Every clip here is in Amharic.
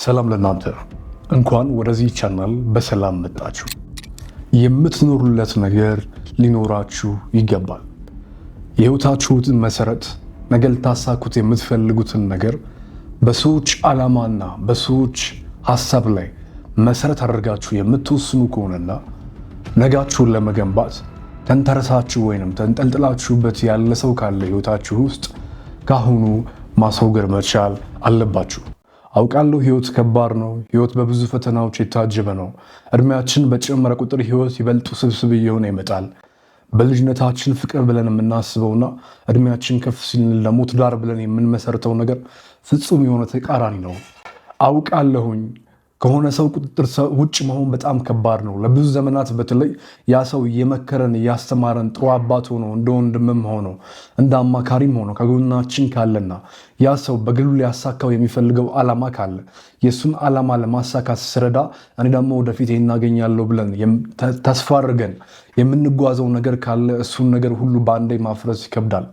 ሰላም ለእናንተ እንኳን ወደዚህ ቻናል በሰላም መጣችሁ። የምትኖሩለት ነገር ሊኖራችሁ ይገባል። የህይወታችሁን መሰረት ነገ ልታሳኩት የምትፈልጉትን ነገር በሰዎች ዓላማና በሰዎች ሐሳብ ላይ መሰረት አድርጋችሁ የምትወስኑ ከሆነና ነጋችሁን ለመገንባት ተንተረሳችሁ ወይንም ተንጠልጥላችሁበት ያለ ሰው ካለ ህይወታችሁ ውስጥ ካሁኑ ማስወገድ መቻል አለባችሁ። አውቃለሁ ህይወት ከባድ ነው። ህይወት በብዙ ፈተናዎች የታጀበ ነው። እድሜያችን በጨመረ ቁጥር ህይወት ይበልጥ ውስብስብ እየሆነ ይመጣል። በልጅነታችን ፍቅር ብለን የምናስበውና እድሜያችን ከፍ ሲል ደግሞ ትዳር ብለን የምንመሰርተው ነገር ፍጹም የሆነ ተቃራኒ ነው። አውቃለሁኝ ከሆነ ሰው ቁጥጥር ውጭ መሆን በጣም ከባድ ነው። ለብዙ ዘመናት በተለይ ያ ሰው እየመከረን እያስተማረን ጥሩ አባት ሆኖ እንደ ወንድምም ሆኖ እንደ አማካሪም ሆኖ ከጎናችን ካለና ያ ሰው በግሉ ሊያሳካው የሚፈልገው ዓላማ ካለ የእሱን ዓላማ ለማሳካት ስረዳ እኔ ደግሞ ወደፊት እናገኛለሁ ብለን ተስፋ አድርገን የምንጓዘው ነገር ካለ እሱን ነገር ሁሉ በአንዴ ማፍረስ ይከብዳል።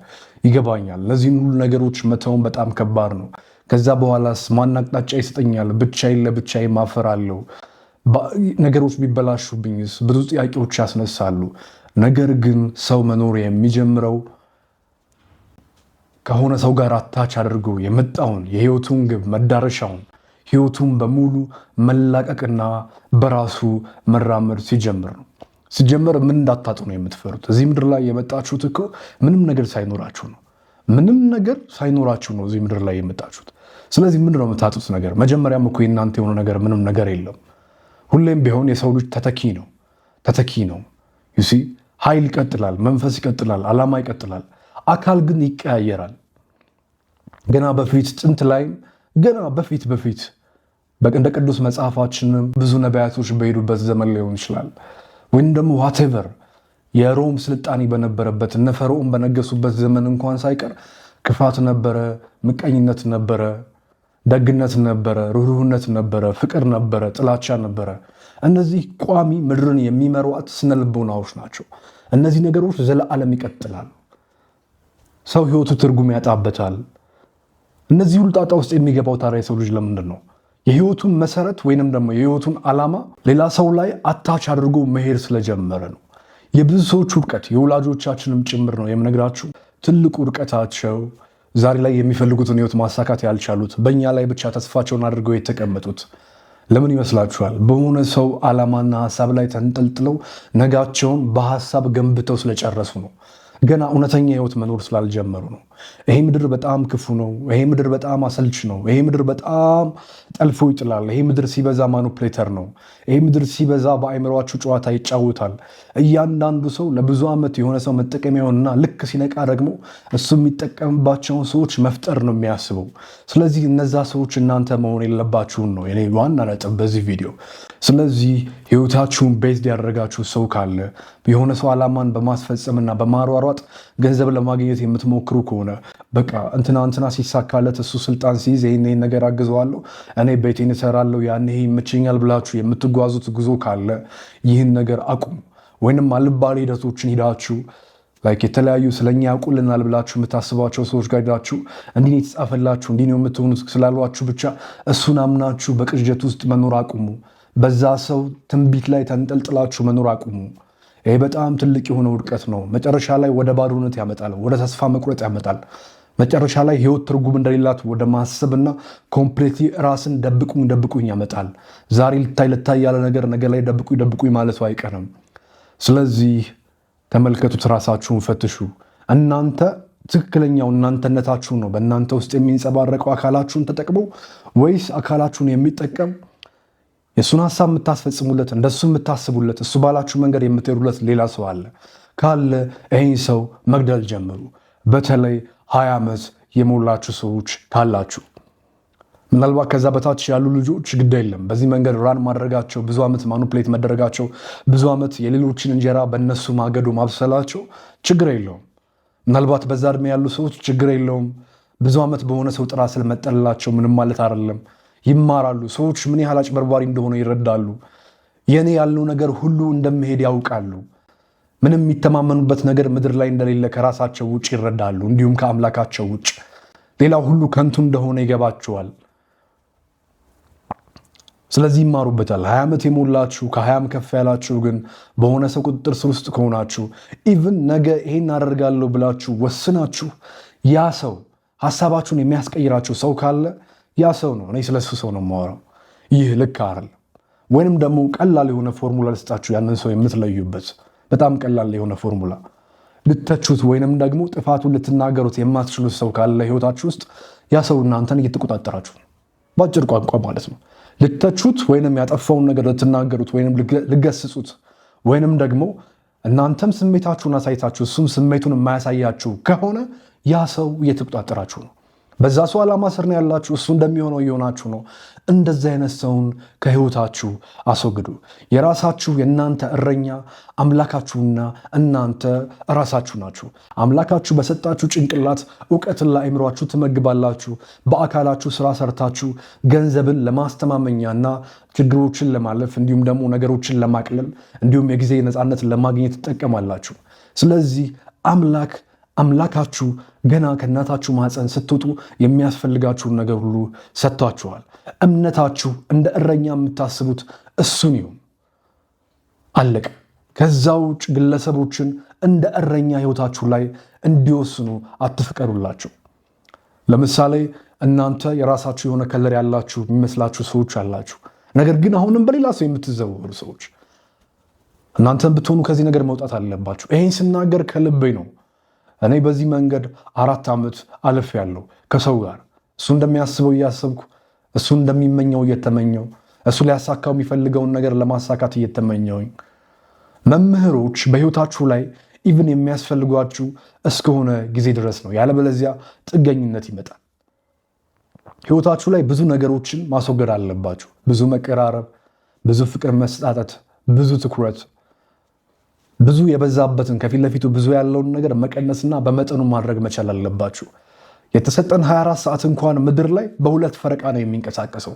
ይገባኛል። እነዚህን ሁሉ ነገሮች መተውን በጣም ከባድ ነው። ከዛ በኋላስ ማን አቅጣጫ ይሰጠኛል? ብቻዬን ለብቻዬን ማፈራለሁ። ነገሮች ቢበላሹብኝስ? ብዙ ጥያቄዎች ያስነሳሉ። ነገር ግን ሰው መኖር የሚጀምረው ከሆነ ሰው ጋር አታች አድርጎ የመጣውን የህይወቱን ግብ መዳረሻውን ህይወቱን በሙሉ መላቀቅና በራሱ መራመድ ሲጀምር ነው። ሲጀመር ምን እንዳታጡ ነው የምትፈሩት? እዚህ ምድር ላይ የመጣችሁት እኮ ምንም ነገር ሳይኖራችሁ ነው። ምንም ነገር ሳይኖራችሁ ነው እዚህ ምድር ላይ የመጣችሁት። ስለዚህ ምንድን ነው የምታጡት ነገር? መጀመሪያም እኮ የእናንተ የሆነ ነገር ምንም ነገር የለም። ሁሌም ቢሆን የሰው ልጅ ተተኪ ነው። ዩሲ ኃይል ይቀጥላል፣ መንፈስ ይቀጥላል፣ ዓላማ ይቀጥላል። አካል ግን ይቀያየራል። ገና ጥንት ላይም ገና በፊት እንደ ቅዱስ መጽሐፋችንም ብዙ ነቢያቶች በሄዱበት ዘመን ሊሆን ይችላል ወይም ደግሞ ዋቴቨር የሮም ስልጣኔ በነበረበት እነ ፈርዖን በነገሱበት ዘመን እንኳን ሳይቀር ክፋት ነበረ፣ ምቀኝነት ነበረ፣ ደግነት ነበረ፣ ሩህሩህነት ነበረ፣ ፍቅር ነበረ፣ ጥላቻ ነበረ። እነዚህ ቋሚ ምድርን የሚመሯት ስነልቦናዎች ናቸው። እነዚህ ነገሮች ዘለዓለም ይቀጥላል። ሰው ህይወቱ ትርጉም ያጣበታል። እነዚህ ሁሉ ጣጣ ውስጥ የሚገባው ታዲያ የሰው ልጅ ለምንድን ነው? የህይወቱን መሰረት ወይንም ደግሞ የህይወቱን ዓላማ ሌላ ሰው ላይ አታች አድርጎ መሄድ ስለጀመረ ነው። የብዙ ሰዎች ውድቀት የወላጆቻችንም ጭምር ነው የምነግራችሁ። ትልቁ ውድቀታቸው ዛሬ ላይ የሚፈልጉትን ህይወት ማሳካት ያልቻሉት በእኛ ላይ ብቻ ተስፋቸውን አድርገው የተቀመጡት ለምን ይመስላችኋል? በሆነ ሰው ዓላማና ሀሳብ ላይ ተንጠልጥለው ነጋቸውን በሀሳብ ገንብተው ስለጨረሱ ነው። ገና እውነተኛ ህይወት መኖር ስላልጀመሩ ነው። ይሄ ምድር በጣም ክፉ ነው። ይሄ ምድር በጣም አሰልች ነው። ይሄ ምድር በጣም ጠልፎ ይጥላል። ይሄ ምድር ሲበዛ ማኑፕሌተር ነው። ይሄ ምድር ሲበዛ በአእምሯችሁ ጨዋታ ይጫወታል። እያንዳንዱ ሰው ለብዙ ዓመት የሆነ ሰው መጠቀሚያውንና ልክ ሲነቃ ደግሞ እሱ የሚጠቀምባቸውን ሰዎች መፍጠር ነው የሚያስበው። ስለዚህ እነዛ ሰዎች እናንተ መሆን የለባችሁን ነው የኔ ዋና ነጥብ በዚህ ቪዲዮ። ስለዚህ ህይወታችሁን ቤዝድ ያደረጋችሁ ሰው ካለ የሆነ ሰው ዓላማን በማስፈጸምና በማሯሯጥ ገንዘብ ለማግኘት የምትሞክሩ ከሆነ በቃ እንትና ሲሳካለት እሱ ስልጣን ሲይዝ ይህን ነገር አግዘዋለሁ፣ እኔ ቤቴን እሰራለሁ፣ ያን ይሄ ይመቸኛል ብላችሁ የምትጓዙት ጉዞ ካለ ይህን ነገር አቁሙ። ወይንም አልባሌ ሂደቶችን ሂዳችሁ የተለያዩ ስለኛ ያውቁልናል ብላችሁ የምታስባቸው ሰዎች ጋር ሄዳችሁ እንዲህ የተጻፈላችሁ እንዲህ ነው የምትሆኑት ስላሏችሁ ብቻ እሱን አምናችሁ በቅዠት ውስጥ መኖር አቁሙ። በዛ ሰው ትንቢት ላይ ተንጠልጥላችሁ መኖር አቁሙ። ይሄ በጣም ትልቅ የሆነ ውድቀት ነው። መጨረሻ ላይ ወደ ባዶነት ያመጣል፣ ወደ ተስፋ መቁረጥ ያመጣል። መጨረሻ ላይ ህይወት ትርጉም እንደሌላት ወደ ማሰብና ኮምፕሌትሊ ራስን ደብቁኝ ያመጣል። ዛሬ ልታይ ያለ ነገር ነገ ላይ ደብቁኝ ማለቱ አይቀርም። ስለዚህ ተመልከቱት፣ ራሳችሁን ፈትሹ። እናንተ ትክክለኛው እናንተነታችሁን ነው በእናንተ ውስጥ የሚንጸባረቀው አካላችሁን ተጠቅመው ወይስ አካላችሁን የሚጠቀም የእሱን ሀሳብ የምታስፈጽሙለት እንደሱ የምታስቡለት እሱ ባላችሁ መንገድ የምትሄዱለት ሌላ ሰው አለ ካለ ይህን ሰው መግደል ጀምሩ። በተለይ 20 ዓመት የሞላችሁ ሰዎች ካላችሁ ምናልባት ከዛ በታች ያሉ ልጆች ግድ የለም በዚህ መንገድ ራን ማድረጋቸው ብዙ ዓመት ማኑፕሌት መደረጋቸው ብዙ ዓመት የሌሎችን እንጀራ በእነሱ ማገዶ ማብሰላቸው ችግር የለውም። ምናልባት በዛ ዕድሜ ያሉ ሰዎች ችግር የለውም። ብዙ ዓመት በሆነ ሰው ጥራ ስለመጠለላቸው ምንም ማለት አይደለም። ይማራሉ። ሰዎች ምን ያህል አጭበርባሪ እንደሆነ ይረዳሉ። የኔ ያለው ነገር ሁሉ እንደምሄድ ያውቃሉ። ምንም የሚተማመኑበት ነገር ምድር ላይ እንደሌለ ከራሳቸው ውጭ ይረዳሉ። እንዲሁም ከአምላካቸው ውጭ ሌላው ሁሉ ከንቱ እንደሆነ ይገባቸዋል። ስለዚህ ይማሩበታል። 20 ዓመት የሞላችሁ ከ20 ከፍ ያላችሁ ግን በሆነ ሰው ቁጥጥር ስር ውስጥ ከሆናችሁ ኢቭን ነገ ይሄን አደርጋለሁ ብላችሁ ወስናችሁ ያ ሰው ሐሳባችሁን የሚያስቀይራችሁ ሰው ካለ ያ ሰው ነው። እኔ ስለሱ ሰው ነው የማወራው። ይህ ልክ አይደለም። ወይንም ደግሞ ቀላል የሆነ ፎርሙላ ልስጣችሁ ያንን ሰው የምትለዩበት በጣም ቀላል የሆነ ፎርሙላ። ልተቹት ወይንም ደግሞ ጥፋቱን ልትናገሩት የማትችሉት ሰው ካለ ህይወታችሁ ውስጥ ያ ሰው እናንተን እየተቆጣጠራችሁ ነው። በአጭር ቋንቋ ማለት ነው። ልተቹት ወይንም ያጠፋውን ነገር ልትናገሩት ወይንም ልገስጹት ወይንም ደግሞ እናንተም ስሜታችሁን አሳይታችሁ እሱም ስሜቱን የማያሳያችሁ ከሆነ ያ ሰው እየተቆጣጠራችሁ ነው። በዛ ሰው ዓላማ ስር ነው ያላችሁ። እሱ እንደሚሆነው እየሆናችሁ ነው። እንደዚህ አይነት ሰውን ከህይወታችሁ አስወግዱ። የራሳችሁ የእናንተ እረኛ አምላካችሁና እናንተ ራሳችሁ ናችሁ። አምላካችሁ በሰጣችሁ ጭንቅላት እውቀትን ለአእምሯችሁ ትመግባላችሁ። በአካላችሁ ስራ ሰርታችሁ ገንዘብን ለማስተማመኛና ችግሮችን ለማለፍ እንዲሁም ደግሞ ነገሮችን ለማቅለል እንዲሁም የጊዜ ነፃነት ለማግኘት ትጠቀማላችሁ። ስለዚህ አምላካችሁ ገና ከእናታችሁ ማህፀን ስትወጡ የሚያስፈልጋችሁን ነገር ሁሉ ሰጥቷችኋል። እምነታችሁ እንደ እረኛ የምታስቡት እሱን ይሁን። አለቀ። ከዛ ውጭ ግለሰቦችን እንደ እረኛ ህይወታችሁ ላይ እንዲወስኑ አትፍቀዱላቸው። ለምሳሌ እናንተ የራሳችሁ የሆነ ከለር ያላችሁ የሚመስላችሁ ሰዎች አላችሁ። ነገር ግን አሁንም በሌላ ሰው የምትዘወሩ ሰዎች እናንተን ብትሆኑ ከዚህ ነገር መውጣት አለባችሁ። ይሄን ስናገር ከልቤ ነው። እኔ በዚህ መንገድ 4 ዓመት አልፌያለሁ ከሰው ጋር እሱ እንደሚያስበው እያሰብኩ እሱ እንደሚመኘው እየተመኘው እሱ ሊያሳካው የሚፈልገውን ነገር ለማሳካት እየተመኘውኝ። መምህሮች በህይወታችሁ ላይ ኢቭን የሚያስፈልጓችሁ እስከሆነ ጊዜ ድረስ ነው። ያለበለዚያ ጥገኝነት ይመጣል። ህይወታችሁ ላይ ብዙ ነገሮችን ማስወገድ አለባችሁ። ብዙ መቀራረብ፣ ብዙ ፍቅር መስጣጠት፣ ብዙ ትኩረት፣ ብዙ የበዛበትን ከፊት ለፊቱ ብዙ ያለውን ነገር መቀነስና በመጠኑ ማድረግ መቻል አለባችሁ። የተሰጠን 24 ሰዓት እንኳን ምድር ላይ በሁለት ፈረቃ ነው የሚንቀሳቀሰው።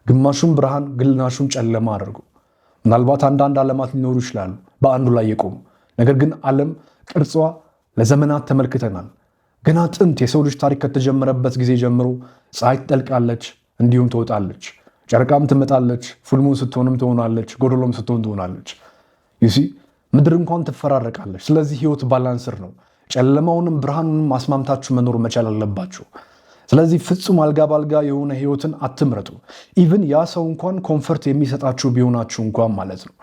ግማሹን ብርሃን ግማሹን ጨለማ አድርጉ። ምናልባት አንዳንድ ዓለማት ሊኖሩ ይችላሉ በአንዱ ላይ የቆሙ። ነገር ግን ዓለም ቅርጿ ለዘመናት ተመልክተናል። ገና ጥንት የሰው ልጅ ታሪክ ከተጀመረበት ጊዜ ጀምሮ ፀሐይ ትጠልቃለች እንዲሁም ትወጣለች፣ ጨረቃም ትመጣለች፣ ፉልሙን ስትሆንም ትሆናለች፣ ጎደሎም ስትሆን ትሆናለች። ምድር እንኳን ትፈራረቃለች። ስለዚህ ህይወት ባላንስር ነው። ጨለማውንም ብርሃኑንም አስማምታችሁ መኖር መቻል አለባችሁ። ስለዚህ ፍጹም አልጋ ባልጋ የሆነ ህይወትን አትምረጡ። ኢቭን ያ ሰው እንኳን ኮንፈርት የሚሰጣችሁ ቢሆናችሁ እንኳን ማለት ነው።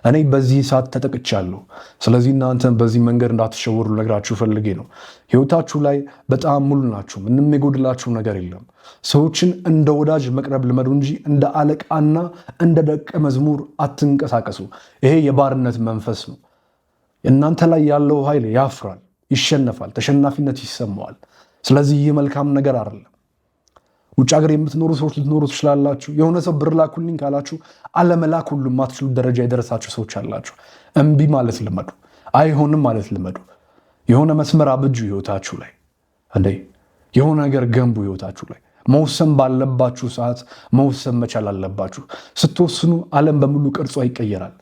እኔ በዚህ ሰዓት ተጠቅቻለሁ። ስለዚህ እናንተን በዚህ መንገድ እንዳትሸወሩ ነግራችሁ ፈልጌ ነው። ህይወታችሁ ላይ በጣም ሙሉ ናችሁ። ምንም የጎድላችሁ ነገር የለም። ሰዎችን እንደ ወዳጅ መቅረብ ልመዱ እንጂ እንደ አለቃና እንደ ደቀ መዝሙር አትንቀሳቀሱ። ይሄ የባርነት መንፈስ ነው። እናንተ ላይ ያለው ኃይል ያፍራል፣ ይሸነፋል፣ ተሸናፊነት ይሰማዋል። ስለዚህ ይህ መልካም ነገር አይደለም። ውጭ ሀገር የምትኖሩ ሰዎች ልትኖሩ ትችላላችሁ። የሆነ ሰው ብር ላኩልኝ ካላችሁ አለመላክ ሁሉ የማትችሉት ደረጃ የደረሳችሁ ሰዎች አላችሁ። እምቢ ማለት ልመዱ። አይሆንም ማለት ልመዱ። የሆነ መስመር አብጁ ህይወታችሁ ላይ እንዴ፣ የሆነ ነገር ገንቡ ህይወታችሁ ላይ። መወሰን ባለባችሁ ሰዓት መወሰን መቻል አለባችሁ። ስትወስኑ ዓለም በሙሉ ቅርጿ ይቀየራል።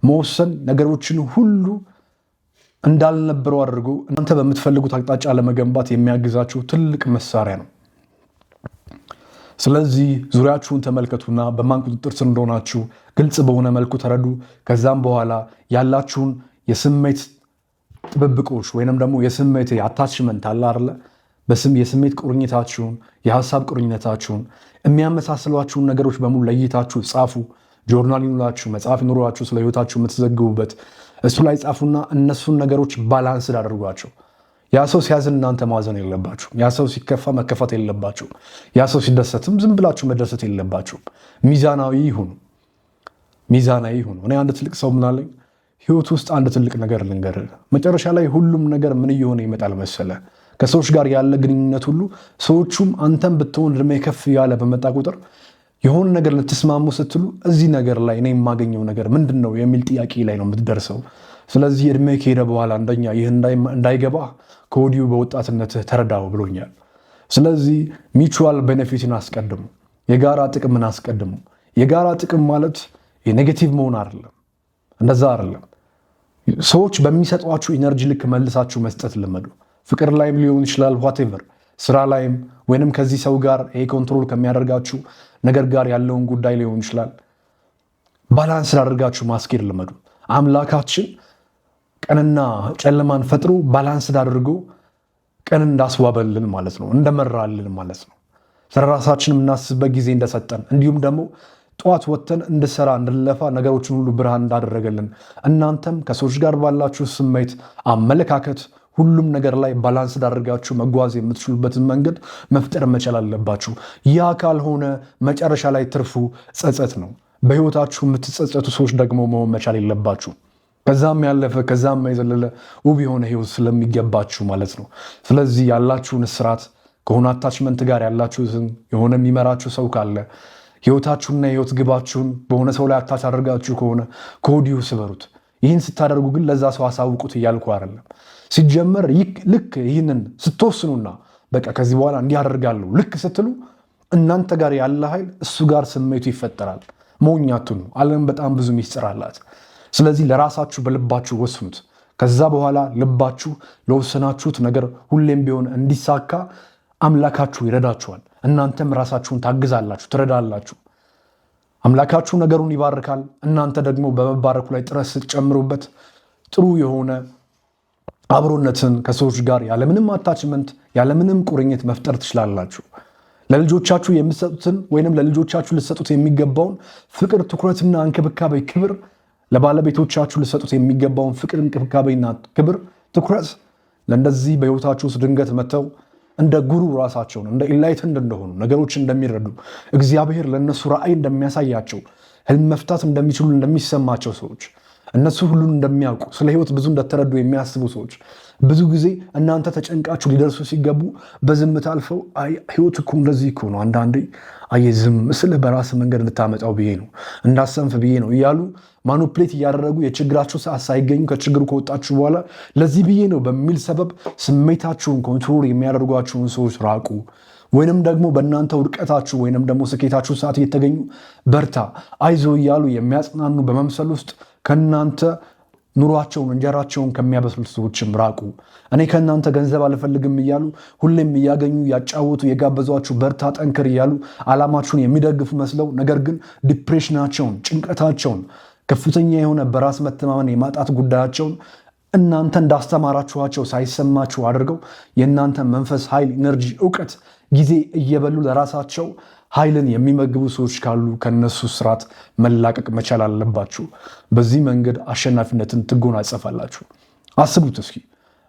መወሰን ነገሮችን ሁሉ እንዳልነበረው አድርጎ እናንተ በምትፈልጉት አቅጣጫ ለመገንባት የሚያግዛችሁ ትልቅ መሳሪያ ነው። ስለዚህ ዙሪያችሁን ተመልከቱና በማን ቁጥጥር ስር እንደሆናችሁ ግልጽ በሆነ መልኩ ተረዱ። ከዛም በኋላ ያላችሁን የስሜት ጥብብቆች ወይንም ደግሞ የስሜት አታችመንት አለ አይደለ? የስሜት ቁርኝታችሁን፣ የሐሳብ ቁርኝነታችሁን የሚያመሳስሏችሁን ነገሮች በሙሉ ለይታችሁ ጻፉ። ጆርናል ይኑራችሁ፣ መጽሐፍ ይኑራችሁ፣ ስለ ህይወታችሁ የምትዘግቡበት እሱ ላይ ጻፉና እነሱን ነገሮች ባላንስ አድርጓቸው። ያ ሰው ሲያዝን እናንተ ማዘን የለባችሁም። ያ ሰው ሲከፋ መከፋት የለባችሁም። ያ ሰው ሲደሰትም ዝም ብላችሁ መደሰት የለባችሁም። ሚዛናዊ ይሁኑ። እኔ አንድ ትልቅ ሰው ምናለኝ፣ ህይወት ውስጥ አንድ ትልቅ ነገር ልንገርህ። መጨረሻ ላይ ሁሉም ነገር ምን እየሆነ ይመጣል መሰለ? ከሰዎች ጋር ያለ ግንኙነት ሁሉ ሰዎቹም አንተም ብትሆን እድሜ ከፍ ያለ በመጣ ቁጥር የሆነ ነገር ልትስማሙ ስትሉ እዚህ ነገር ላይ እኔ የማገኘው ነገር ምንድን ነው የሚል ጥያቄ ላይ ነው የምትደርሰው። ስለዚህ እድሜ ከሄደ በኋላ አንደኛ ይህ እንዳይገባ ከወዲሁ በወጣትነትህ ተረዳው ብሎኛል። ስለዚህ ሚቹዋል ቤኔፊትን አስቀድሙ፣ የጋራ ጥቅምን አስቀድሙ። የጋራ ጥቅም ማለት የኔጌቲቭ መሆን አይደለም፣ እንደዛ አይደለም። ሰዎች በሚሰጧችሁ ኢነርጂ ልክ መልሳችሁ መስጠት ልመዱ። ፍቅር ላይም ሊሆን ይችላል፣ ዋቴቨር ስራ ላይም ወይንም ከዚህ ሰው ጋር ይሄ ኮንትሮል ከሚያደርጋችሁ ነገር ጋር ያለውን ጉዳይ ሊሆን ይችላል። ባላንስ አድርጋችሁ ማስኬድ ልመዱ። አምላካችን ቀንና ጨለማን ፈጥሮ ባላንስ አድርጎ ቀን እንዳስዋበልን ማለት ነው፣ እንደመራልን ማለት ነው። ስለራሳችን የምናስብበት ጊዜ እንደሰጠን እንዲሁም ደግሞ ጠዋት ወጥተን እንድሰራ እንድንለፋ ነገሮችን ሁሉ ብርሃን እንዳደረገልን እናንተም ከሰዎች ጋር ባላችሁ ስሜት፣ አመለካከት ሁሉም ነገር ላይ ባላንስ አድርጋችሁ መጓዝ የምትችሉበትን መንገድ መፍጠር መቻል አለባችሁ። ያ ካልሆነ መጨረሻ ላይ ትርፉ ጸጸት ነው። በህይወታችሁ የምትጸጸቱ ሰዎች ደግሞ መሆን መቻል የለባችሁ። ከዛም ያለፈ ከዛም የዘለለ ውብ የሆነ ህይወት ስለሚገባችሁ ማለት ነው። ስለዚህ ያላችሁን እስራት ከሆነ አታችመንት ጋር ያላችሁትን የሆነ የሚመራችሁ ሰው ካለ ህይወታችሁና የህይወት ግባችሁን በሆነ ሰው ላይ አታች አድርጋችሁ ከሆነ ከወዲሁ ስበሩት። ይህን ስታደርጉ ግን ለዛ ሰው አሳውቁት እያልኩ አይደለም። ሲጀመር ልክ ይህንን ስትወስኑና በቃ ከዚህ በኋላ እንዲህ አደርጋለሁ ልክ ስትሉ እናንተ ጋር ያለ ኃይል እሱ ጋር ስሜቱ ይፈጠራል። ሞኛቱ ነው። ዓለም በጣም ብዙ ሚስጥር አላት። ስለዚህ ለራሳችሁ በልባችሁ ወስኑት። ከዛ በኋላ ልባችሁ ለወሰናችሁት ነገር ሁሌም ቢሆን እንዲሳካ አምላካችሁ ይረዳችኋል። እናንተም ራሳችሁን ታግዛላችሁ፣ ትረዳላችሁ። አምላካችሁ ነገሩን ይባርካል። እናንተ ደግሞ በመባረኩ ላይ ጥረት ስትጨምሩበት ጥሩ የሆነ አብሮነትን ከሰዎች ጋር ያለምንም አታችመንት ያለምንም ቁርኝት መፍጠር ትችላላችሁ። ለልጆቻችሁ የምትሰጡትን ወይንም ለልጆቻችሁ ልትሰጡት የሚገባውን ፍቅር፣ ትኩረትና እንክብካቤ፣ ክብር ለባለቤቶቻችሁ ልትሰጡት የሚገባውን ፍቅር፣ እንክብካቤና ክብር፣ ትኩረት ለእንደዚህ በህይወታችሁ ውስጥ ድንገት መጥተው እንደ ጉሩ ራሳቸውን እንደ ኢንላይትንድ እንደሆኑ ነገሮች እንደሚረዱ እግዚአብሔር ለእነሱ ራእይ እንደሚያሳያቸው ህልም መፍታት እንደሚችሉ እንደሚሰማቸው ሰዎች እነሱ ሁሉን እንደሚያውቁ ስለ ህይወት ብዙ እንደተረዱ የሚያስቡ ሰዎች ብዙ ጊዜ እናንተ ተጨንቃችሁ ሊደርሱ ሲገቡ በዝምታ አልፈው አይ ህይወት እኮ እንደዚህ እኮ ነው፣ አንዳንዴ አይ ዝም ስልህ በራስ መንገድ እንድታመጣው ብዬ ነው እንዳሰንፍ ብዬ ነው እያሉ ማኑፕሌት እያደረጉ የችግራችሁ ሰዓት ሳይገኙ ከችግሩ ከወጣችሁ በኋላ ለዚህ ብዬ ነው በሚል ሰበብ ስሜታችሁን ኮንትሮል የሚያደርጓችሁን ሰዎች ራቁ። ወይንም ደግሞ በእናንተ ውድቀታችሁ ወይንም ደግሞ ስኬታችሁ ሰዓት እየተገኙ በርታ አይዞ እያሉ የሚያጽናኑ በመምሰል ውስጥ ከእናንተ ኑሯቸውን እንጀራቸውን ከሚያበስሉ ሰዎችም ራቁ። እኔ ከእናንተ ገንዘብ አልፈልግም እያሉ ሁሌም እያገኙ ያጫወቱ የጋበዟችሁ በርታ ጠንክር እያሉ ዓላማችሁን የሚደግፉ መስለው ነገር ግን ዲፕሬሽናቸውን፣ ጭንቀታቸውን፣ ከፍተኛ የሆነ በራስ መተማመን የማጣት ጉዳያቸውን እናንተ እንዳስተማራችኋቸው ሳይሰማችሁ አድርገው የእናንተ መንፈስ፣ ኃይል፣ ኢነርጂ፣ እውቀት፣ ጊዜ እየበሉ ለራሳቸው ኃይልን የሚመግቡ ሰዎች ካሉ ከነሱ ስርዓት መላቀቅ መቻል አለባችሁ። በዚህ መንገድ አሸናፊነትን ትጎናጸፋላችሁ። አስቡት እስኪ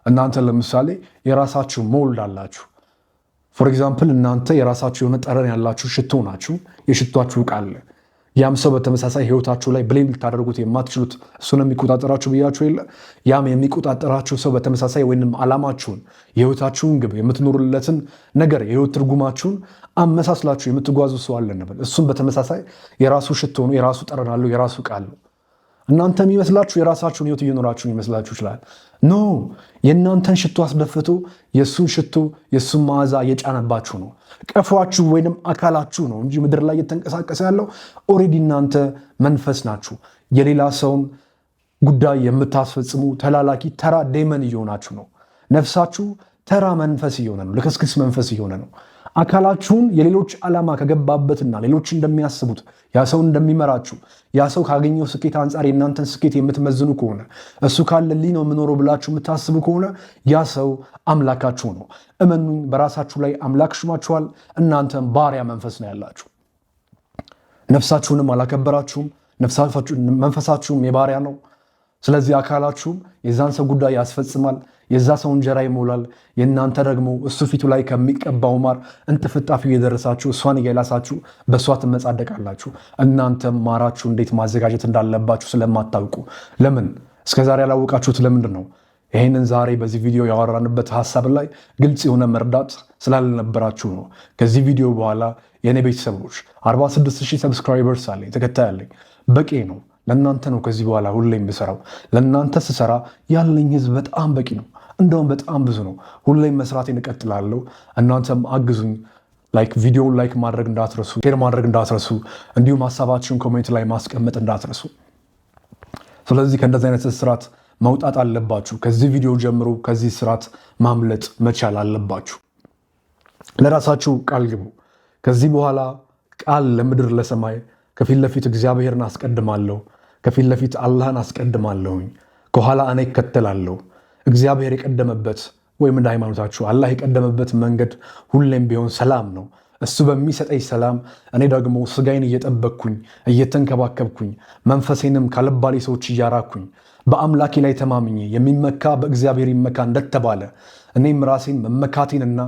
እናንተ ለምሳሌ የራሳችሁ ሞልድ አላችሁ። ፎር ኤግዛምፕል እናንተ የራሳችሁ የሆነ ጠረን ያላችሁ ሽቶ ናችሁ። የሽቷችሁ ዕቃ አለ። ያም ሰው በተመሳሳይ ህይወታችሁ ላይ ብሌም ልታደርጉት የማትችሉት እሱን የሚቆጣጠራችሁ ብያችሁ የለ። ያም የሚቆጣጠራችሁ ሰው በተመሳሳይ ወይንም ዓላማችሁን፣ የህይወታችሁን ግብ፣ የምትኖሩለትን ነገር፣ የህይወት ትርጉማችሁን አመሳስላችሁ የምትጓዙ ሰው አለ እንበል። እሱም በተመሳሳይ የራሱ ሽቶ ነው፣ የራሱ ጠረን አለው፣ የራሱ ቃል ነው። እናንተ የሚመስላችሁ የራሳችሁን ህይወት እየኖራችሁ ይመስላችሁ ይችላል። ኖ የእናንተን ሽቶ አስደፍቶ የእሱን ሽቶ የእሱን መዓዛ እየጫነባችሁ ነው። ቀፏችሁ ወይንም አካላችሁ ነው እንጂ ምድር ላይ እየተንቀሳቀሰ ያለው ኦሬዲ እናንተ መንፈስ ናችሁ። የሌላ ሰውን ጉዳይ የምታስፈጽሙ ተላላኪ ተራ ዴመን እየሆናችሁ ነው። ነፍሳችሁ ተራ መንፈስ እየሆነ ነው። ልክስክስ መንፈስ እየሆነ ነው። አካላችሁን የሌሎች ዓላማ ከገባበትና ሌሎች እንደሚያስቡት ያ ሰው እንደሚመራችሁ ያ ሰው ካገኘው ስኬት አንጻር የእናንተን ስኬት የምትመዝኑ ከሆነ እሱ ካለልኝ ነው የምኖረው ብላችሁ የምታስቡ ከሆነ ያ ሰው አምላካችሁ ነው። እመኑኝ፣ በራሳችሁ ላይ አምላክ ሹማችኋል። እናንተም ባሪያ መንፈስ ነው ያላችሁ። ነፍሳችሁንም አላከበራችሁም። መንፈሳችሁም የባሪያ ነው። ስለዚህ አካላችሁም የዛን ሰው ጉዳይ ያስፈጽማል። የዛ ሰው እንጀራ ይሞላል። የእናንተ ደግሞ እሱ ፊቱ ላይ ከሚቀባው ማር እንጥፍጣፊው እየደረሳችሁ እሷን እየላሳችሁ በእሷ ትመጻደቃላችሁ። እናንተም ማራችሁ እንዴት ማዘጋጀት እንዳለባችሁ ስለማታውቁ ለምን እስከዛሬ ያላወቃችሁት ለምንድን ነው? ይህንን ዛሬ በዚህ ቪዲዮ ያወራንበት ሀሳብ ላይ ግልጽ የሆነ መርዳት ስላልነበራችሁ ነው። ከዚህ ቪዲዮ በኋላ የእኔ ቤተሰቦች 46,000 ሰብስክራይበርስ አለኝ፣ ተከታይ አለኝ። በቂ ነው። ለእናንተ ነው ከዚህ በኋላ ሁሌም ብሰራው። ለእናንተ ስሰራ ያለኝ ህዝብ በጣም በቂ ነው። እንደውም በጣም ብዙ ነው። ሁሌም መስራቴን እቀጥላለሁ። እናንተም አግዙኝ። ቪዲዮውን ላይክ ማድረግ እንዳትረሱ፣ ሼር ማድረግ እንዳትረሱ፣ እንዲሁም ሀሳባችሁን ኮሜንት ላይ ማስቀመጥ እንዳትረሱ። ስለዚህ ከእንደዚህ አይነት ስርዓት መውጣት አለባችሁ። ከዚህ ቪዲዮ ጀምሮ ከዚህ ስርዓት ማምለጥ መቻል አለባችሁ። ለራሳችሁ ቃል ግቡ። ከዚህ በኋላ ቃል ለምድር ለሰማይ ከፊት ለፊት እግዚአብሔርን አስቀድማለሁ። ከፊት ለፊት አላህን አስቀድማለሁኝ። ከኋላ እኔ እከተላለሁ። እግዚአብሔር የቀደመበት ወይም እንደ ሃይማኖታችሁ አላህ የቀደመበት መንገድ ሁሌም ቢሆን ሰላም ነው። እሱ በሚሰጠኝ ሰላም እኔ ደግሞ ስጋዬን እየጠበቅኩኝ እየተንከባከብኩኝ መንፈሴንም ካልባሌ ሰዎች እያራኩኝ በአምላኬ ላይ ተማምኜ የሚመካ በእግዚአብሔር ይመካ እንደተባለ እኔም ራሴን መመካቴንና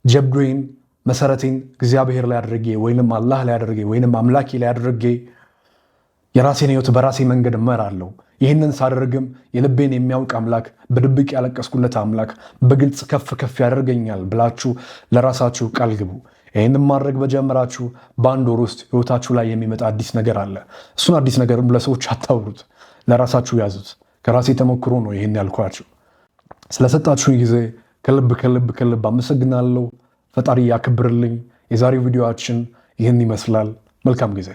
ጀብዶዬን መሰረቴን እግዚአብሔር ላይ አድርጌ ወይንም አላህ ላይ አድርጌ ወይንም አምላኬ ላይ አድርጌ የራሴን ሕይወት በራሴ መንገድ እመራለሁ። ይህንን ሳደርግም የልቤን የሚያውቅ አምላክ፣ በድብቅ ያለቀስኩለት አምላክ በግልጽ ከፍ ከፍ ያደርገኛል ብላችሁ ለራሳችሁ ቃል ግቡ። ይህንን ማድረግ በጀመራችሁ በአንድ ወር ውስጥ ሕይወታችሁ ላይ የሚመጣ አዲስ ነገር አለ። እሱን አዲስ ነገርም ለሰዎች አታውሩት፣ ለራሳችሁ ያዙት። ከራሴ ተሞክሮ ነው ይህን ያልኳችሁ። ስለሰጣችሁኝ ጊዜ ከልብ ከልብ ከልብ አመሰግናለሁ። ፈጣሪ ያክብርልኝ። የዛሬው ቪዲዮአችን ይህን ይመስላል። መልካም ጊዜ